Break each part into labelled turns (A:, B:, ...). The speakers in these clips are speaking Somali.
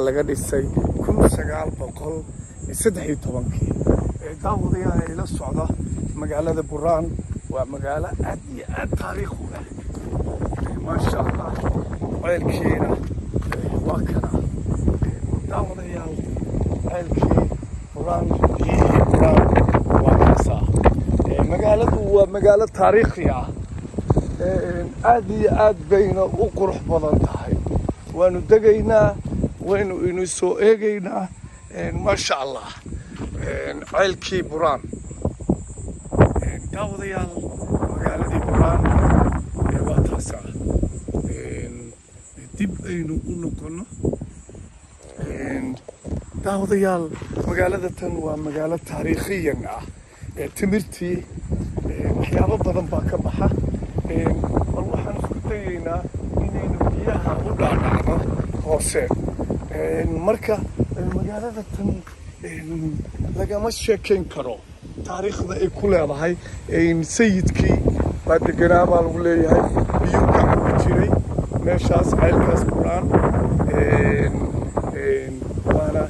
A: laga dhisay 1913 daawadayaal ila socda magaalada Buraan waa magaalo aad iyo aad taariikh u leh ma sha Allah ceelkeena waa kana daawadayaal ceelkii Buraan waa kaasa magaaladu waa magaalo taariikhi ah aad iyo aad bayna u qurux badan tahay waanu degaynaa waynu inuu soo eegaynaa ma sha Allah ceelkii Buraan daawadayaal magaaladii Buraan waa taasa dib aynu u noqono daawadayaal magaalada tan waa magaalo taariikhiyan ah timirtii waxyaabo badan baa ka baxa bal waxaan isku dayaynaa inaynu biyaha u dhaadhacno hoose marka magaalada tan lagama sheekayn karo taariikhda ay ku leedahay sayidkii baa deganaa baa lagu leeyahay biyuu ka cabi jiray meeshaas ceelkaas Buraan waana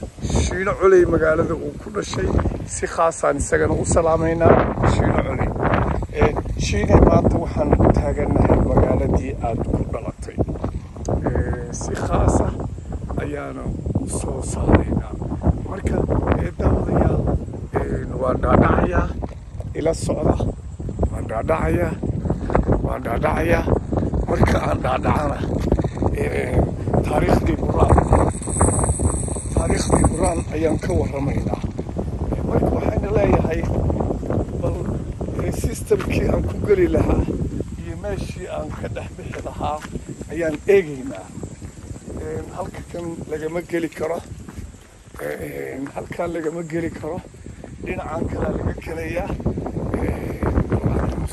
A: shiino culey magaalada uu ku dhashay si khaasaan isagana u salaamaynaa shiino culey shiinay maanta waxaan taaganahay magaaladii aad ku dhalatay si khaasa ayaana u soo saaraynaa marka daawadayaal waan dhaadhacayaa ila socda waan dhaadhacayaa marka aan dhaadhacana taariikhdii Buraan ayaan ka warramaynaa marka waxaan leeyahay bal systemkii aan ku geli lahaa iyo meeshii aan ka dhex bixi lahaa ayaan eegaynaa halka kan lagama geli karo halkaan lagama geli karo dhinacan kale laga gelayaa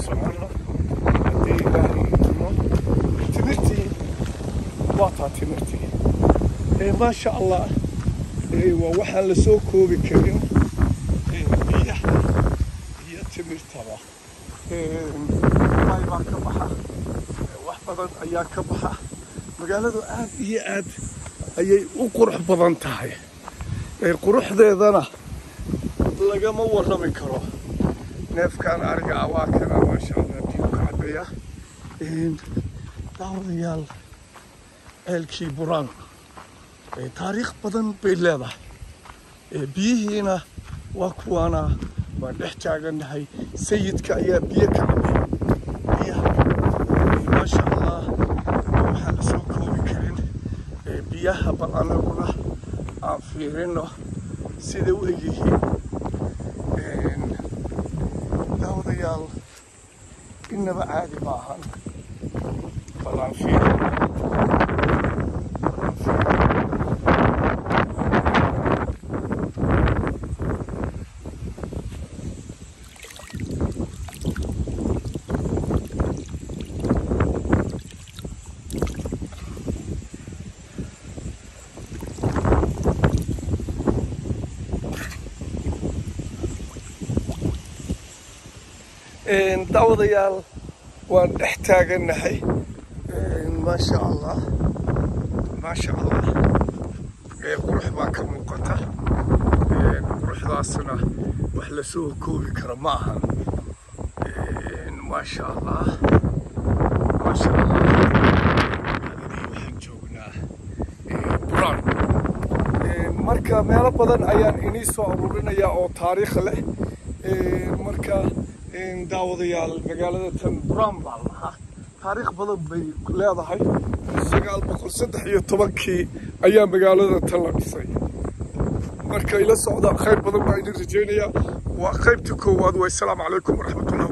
A: socono haddii ilaahay idmo timirtii waa taa timirtii ما شاء الله ووحن لسوكو بكرين بيها هي تمر ترى هاي ما كبحة وحبضن أيا كبحة مقالدو آد هي آد أي وقرح بضن تاعي قرح ذي ذنا لقى مور رميكرو نف كان أرجع واكنا ما شاء الله بيوك عبية داو ريال الكي Buraan taariikh badan bay leedahay biyihiina waa kuwaana waan dhex taaganahay sayidka ayaa biyo ka cabay biyaha ma sha Allah waxaan la soo koobi karin biyaha bal anaguna aan fiirino sida u egyihiin daawadayaal inaba caadi maahan bal aan fiirino daawadayaal waan dhex taaganahay ma sha Allah qurux baa ka muuqata quruxdaasna wax la soo koobi karo ma aha ma sha Allah waxaan joognaa Buraan marka meelo badan ayaan inii soo ururinayaa oo taariikh leh marka daawadayaal magaalada tan Buraan baa lahaa taariikh badan bay leedahay 1913 ayaa magaalada tan la dhisay marka ila socda khayr badan baa idin rajaynayaa waa qaybta koowaad wa salaamu calaykum waraxmatullahi